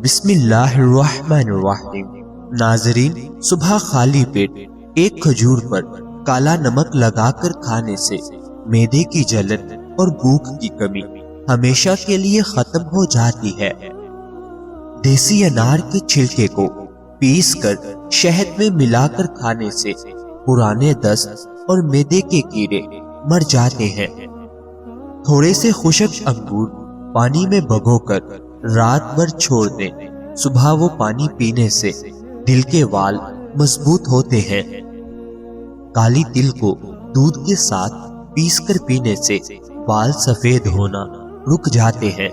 بسم اللہ الرحمن الرحیم۔ ناظرین، صبح خالی پیٹ ایک کھجور پر کالا نمک لگا کر کھانے سے معدے کی جلن اور بھوک کی کمی ہمیشہ کے لیے ختم ہو جاتی ہے۔ دیسی انار کے چھلکے کو پیس کر شہد میں ملا کر کھانے سے پرانے دست اور معدے کے کیڑے مر جاتے ہیں۔ تھوڑے سے خشک انگور پانی میں بھگو کر رات بھر چھوڑ دیں، صبح وہ پانی پینے سے دل کے وال مضبوط ہوتے ہیں۔ کالی تل کو دودھ کے ساتھ پیس کر پینے سے وال سفید ہونا رک جاتے ہیں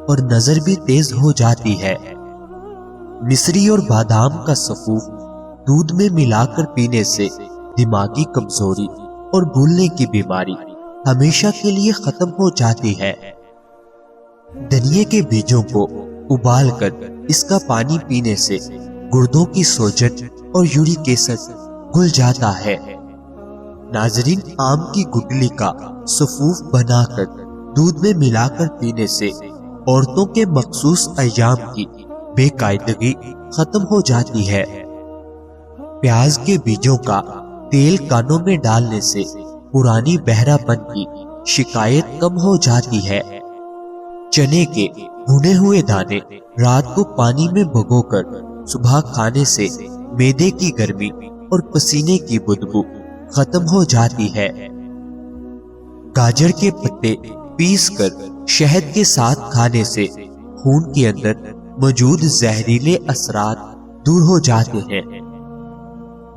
اور نظر بھی تیز ہو جاتی ہے۔ مصری اور بادام کا سفوف دودھ میں ملا کر پینے سے دماغی کمزوری اور بھولنے کی بیماری ہمیشہ کے لیے ختم ہو جاتی ہے۔ دھنیے کے بیجوں کو ابال کر اس کا پانی پینے سے گردوں کی سوجن اور یورک ایسڈ گھل جاتا ہے۔ ناظرین، آم کی گٹلی کا سفوف بنا کر دودھ میں ملا کر پینے سے عورتوں کے مخصوص ایام کی بے قاعدگی ختم ہو جاتی ہے۔ پیاز کے بیجوں کا تیل کانوں میں ڈالنے سے پرانی بہرا پن کی شکایت کم ہو جاتی ہے۔ چنے کے بھنے ہوئے دانے رات کو پانی میں بھگو کر صبح کھانے سے معدے کی گرمی اور پسینے کی بدبو ختم ہو جاتی ہے۔ گاجر کے پتے پیس کر شہد کے ساتھ کھانے سے خون کے اندر موجود زہریلے اثرات دور ہو جاتے ہیں۔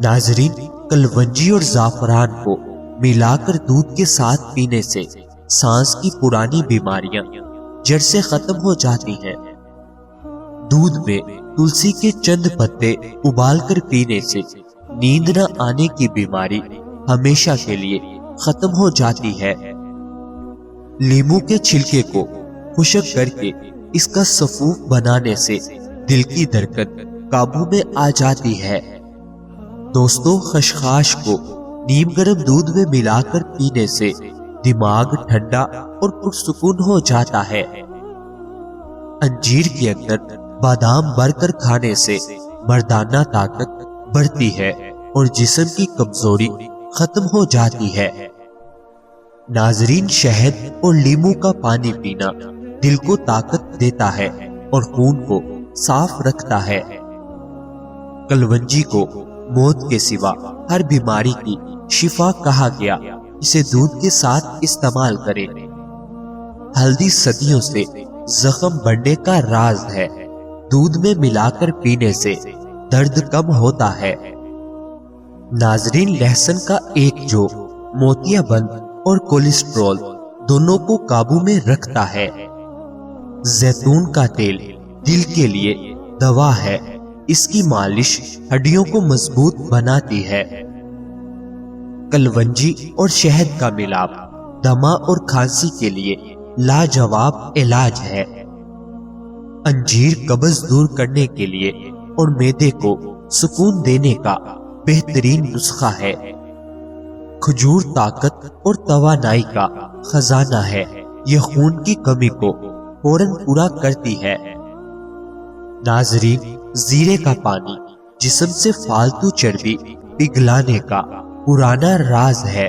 ناظرین، کلونجی اور زعفران کو ملا کر دودھ کے ساتھ پینے سے سانس کی پرانی بیماریاں جڑ سے ختم ہو جاتی ہیں۔ دودھ میں تلسی کے چند پتے ابال کر پینے سے نیند نہ آنے کی بیماری ہمیشہ کے لیے ختم ہو جاتی ہے۔ لیموں کے چھلکے کو خشک کر کے اس کا سفوف بنانے سے دل کی دھڑکن قابو میں آ جاتی ہے۔ دوستو، خشخاش کو نیم گرم دودھ میں ملا کر پینے سے دماغ ٹھنڈا اور پرسکون ہو جاتا ہے۔ انجیر کے اندر بادام بھر کر کھانے سے مردانہ طاقت بڑھتی ہے اور جسم کی کمزوری ختم ہو جاتی ہے۔ ناظرین، شہد اور لیموں کا پانی پینا دل کو طاقت دیتا ہے اور خون کو صاف رکھتا ہے۔ کلونجی کو موت کے سوا ہر بیماری کی شفا کہا گیا، اسے دودھ کے ساتھ استعمال کریں۔ ہلدی صدیوں سے زخم بڑھنے کا راز ہے، دودھ میں ملا کر پینے سے درد کم ہوتا ہے۔ ناظرین، لہسن کا ایک جو موتیا بند اور کولیسٹرول دونوں کو قابو میں رکھتا ہے۔ زیتون کا تیل دل کے لیے دوا ہے، اس کی مالش ہڈیوں کو مضبوط بناتی ہے۔ کلونجی اور شہد کا ملاپ دمہ اور کھانسی کے لیے لاجواب علاج ہے۔ انجیر قبض دور کرنے کے لیے اور معدے کو سکون دینے کا بہترین نسخہ ہے۔ کھجور طاقت اور توانائی کا خزانہ ہے، یہ خون کی کمی کو فوراً پورا کرتی ہے۔ ناظرین، زیرے کا پانی جسم سے فالتو چربی پگھلانے کا پرانا راز ہے۔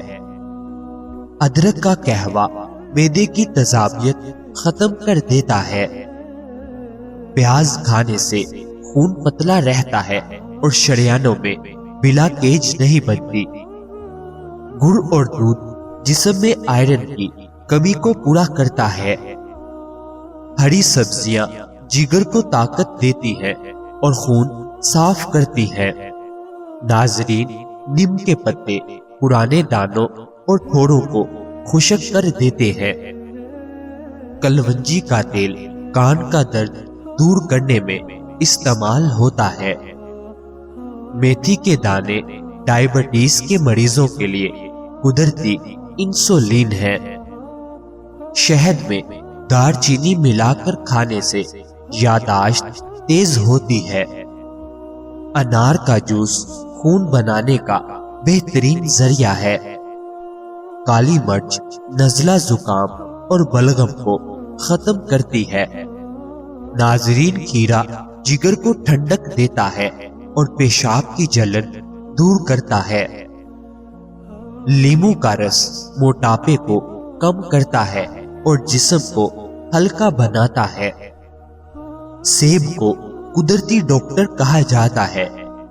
ادرک کا قہوہ معدے کی تیزابیت ختم کر دیتا ہے۔ پیاز کھانے سے خون پتلا رہتا ہے اور شریانوں میں بلا کیج نہیں بنتی۔ گڑ اور دودھ جسم میں آئرن کی کمی کو پورا کرتا ہے۔ ہری سبزیاں جگر کو طاقت دیتی ہیں اور خون صاف کرتی ہیں۔ ناظرین، نیم کے پتے پرانے دانوں اور پھوڑوں کو خشک کر دیتے ہیں۔ کلونجی کا تیل کان کا درد دور کرنے میں استعمال ہوتا ہے۔ میتھی کے دانے ڈائبٹیز کے مریضوں کے لیے قدرتی انسولین ہے۔ شہد میں دار چینی ملا کر کھانے سے یادداشت تیز ہوتی ہے۔ انار کا جوس خون بنانے کا بہترین ذریعہ ہے۔ کالی مرچ نزلہ زکام اور بلغم کو ختم کرتی ہے۔ ناظرین، کھیرا जिगर को ठंडक देता है और पेशाब की जलन दूर करता है। लीमू का रस मोटापे को कम करता है और जिस्म को हल्का बनाता है। सेब को कुदरती डॉक्टर कहा जाता है,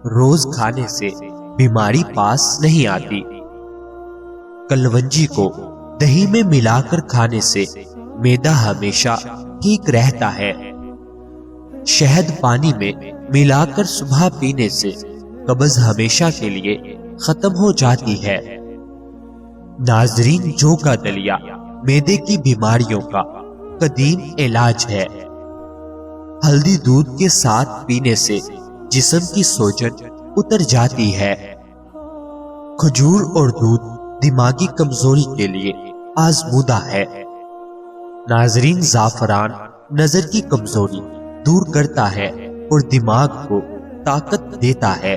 रोज खाने से बीमारी पास नहीं आती। कलवंजी को दही में मिलाकर खाने से मैदा हमेशा ठीक रहता है। शहद पानी में मिलाकर सुबह पीने से कब्ज हमेशा के लिए खत्म हो जाती है। नाजरीन, जौ का दलिया मैदे की बीमारियों का कदीम इलाज है। हल्दी दूध के साथ पीने से जिस्म की सोजन उतर जाती है। खजूर और दूध दिमागी कमजोरी के लिए आजमूदा है। नाजरीन, जाफरान नजर की कमजोरी दूर करता है और दिमाग को ताकत देता है।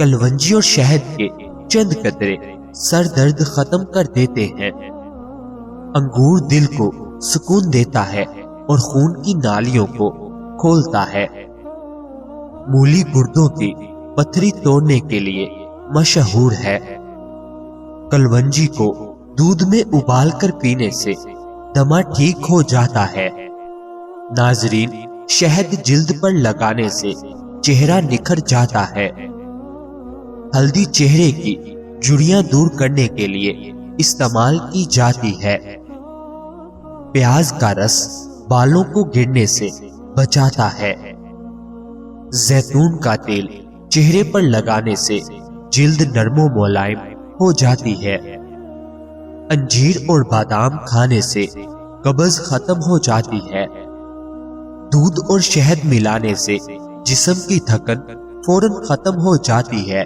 कलवंजी और शहद के चंद कतरे सर दर्द खत्म कर देते हैं। अंगूर दिल को सुकून देता है और खून की नालियों को खोलता है। मूली गुर्दों की पथरी तोड़ने के लिए मशहूर है। कलवंजी को दूध में उबालकर पीने से दमा ठीक हो जाता है। नाजरीन, शहद जिल्द पर लगाने से चेहरा निखर जाता है। हल्दी चेहरे की झुर्रियां दूर करने के लिए इस्तेमाल की जाती है। प्याज का रस बालों को गिरने से बचाता है। जैतून का तेल चेहरे पर लगाने से जिल्द नरमो मुलायम हो जाती है। अंजीर और बादाम खाने से कब्ज खत्म हो जाती है। दूध और शहद मिलाने से जिस्म की थकन फौरन खत्म हो जाती है।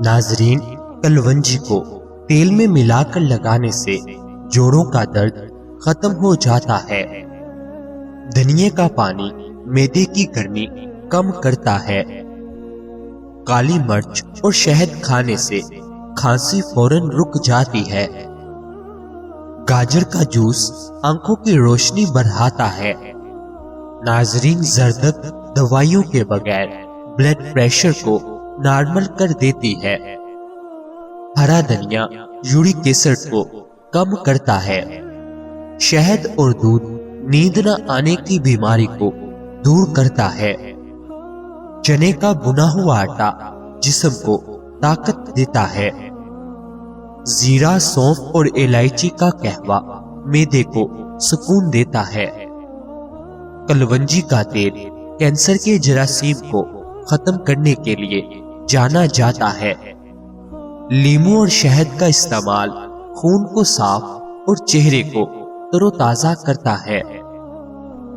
नाजरीन, कलवंजी को तेल में मिलाकर लगाने से जोड़ों का दर्द खत्म हो जाता है। धनिये का पानी मैदे की गर्मी कम करता है। काली मिर्च और शहद खाने से खांसी फौरन रुक जाती है। गाजर का जूस आंखों की रोशनी बढ़ाता है। नाजरीन, जरदक दवाइयों के बगैर ब्लड प्रेशर को नॉर्मल कर देती है। हरा धनिया यूरिक एसिड को कम करता है। शहद और दूध नींद न आने की बीमारी को दूर करता है। चने का भुना हुआ आटा जिस्म को ताकत देता है। जीरा, सौंफ और इलायची का कहवा मैदे को सुकून देता है। कलवंजी का तेल कैंसर के जरासीम को खत्म करने के लिए जाना जाता है। लीमू और शहद का इस्तेमाल खून को साफ और चेहरे को तरोताजा करता है।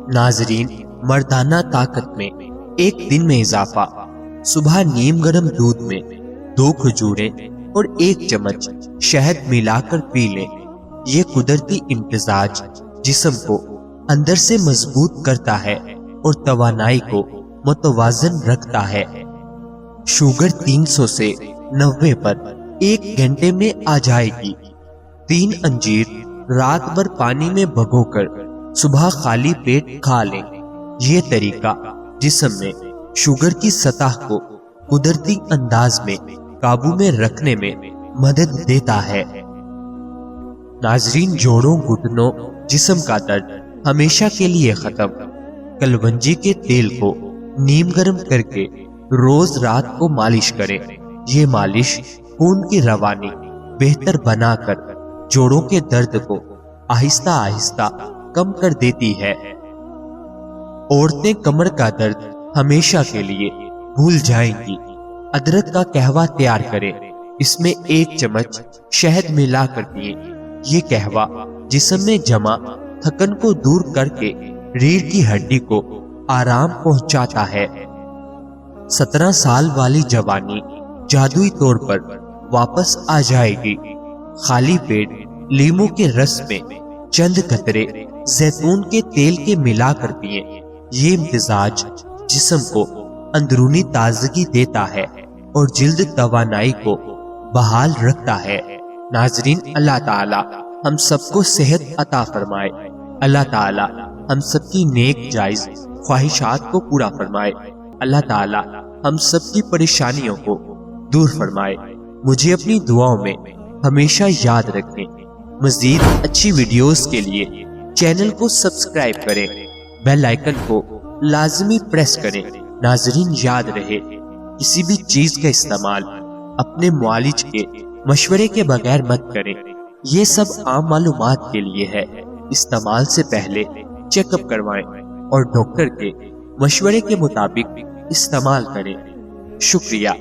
नाजरीन, मर्दाना ताकत में एक दिन में इजाफा। सुबह नीम गर्म दूध में 2 खजूरें और 1 चम्मच शहद मिलाकर पी लें। ये कुदरती इम्तिजाज जिस्म को अंदर से मजबूत करता है और तवानाई को मुतवाजन रखता है। शुगर 300 से 90 पर 1 घंटे में आ जाएगी। 3 अंजीर रात भर पानी में भिगोकर सुबह खाली पेट खा लें। ये तरीका जिस्म में शुगर की सतह को कुदरती अंदाज में काबू में रखने में मदद देता है। नाजरीन, जोड़ों, घुटनों, जिस्म का दर्द हमेशा के लिए खत्म। कलवंजी के तेल को नीम गर्म करके रोज रात को मालिश करें। ये मालिश खून की रवानी बेहतर बनाकर जोड़ों के दर्द को आहिस्ता आहिस्ता कम कर देती है। औरतें कमर का दर्द हमेशा के लिए भूल जाएंगी। अदरक का कहवा तैयार करें। इसमें 1 चम्मच शहद मिलाकर पिए। ये कहवा जिस्म में जमा थकन को दूर करके रीढ़ की हड्डी को आराम पहुंचाता है। 17 साल वाली जवानी जादुई तौर पर वापस आ जाएगी। खाली पेट लीमू के रस में चंद कतरे जैतून के तेल के मिलाकर पिए। ये इम्तिजाज जिस्म को अंदरूनी ताजगी देता है और जिल्द तवानाई को बहाल रखता है। नाजरीन, अल्लाह ताला हम सबको सेहत अता फरमाए। अल्लाह ताला हम सबकी नेक जायज ख्वाहिशात को पूरा फरमाए। अल्लाह ताला हम सब की परेशानियों को दूर फरमाए। मुझे अपनी दुआओं में हमेशा याद रखें। मजीद अच्छी वीडियोस के लिए चैनल को सब्सक्राइब करें, बेल आइकन को लाजमी प्रेस करें। नाजरीन, याद रहे किसी भी चीज का इस्तेमाल अपने मुआलिज के मशवरे के बगैर मत करें। ये सब आम मालूमात के लिए है। इस्तेमाल से पहले चेकअप करवाएं और डॉक्टर के मशवरे के मुताबिक इस्तेमाल करें। शुक्रिया।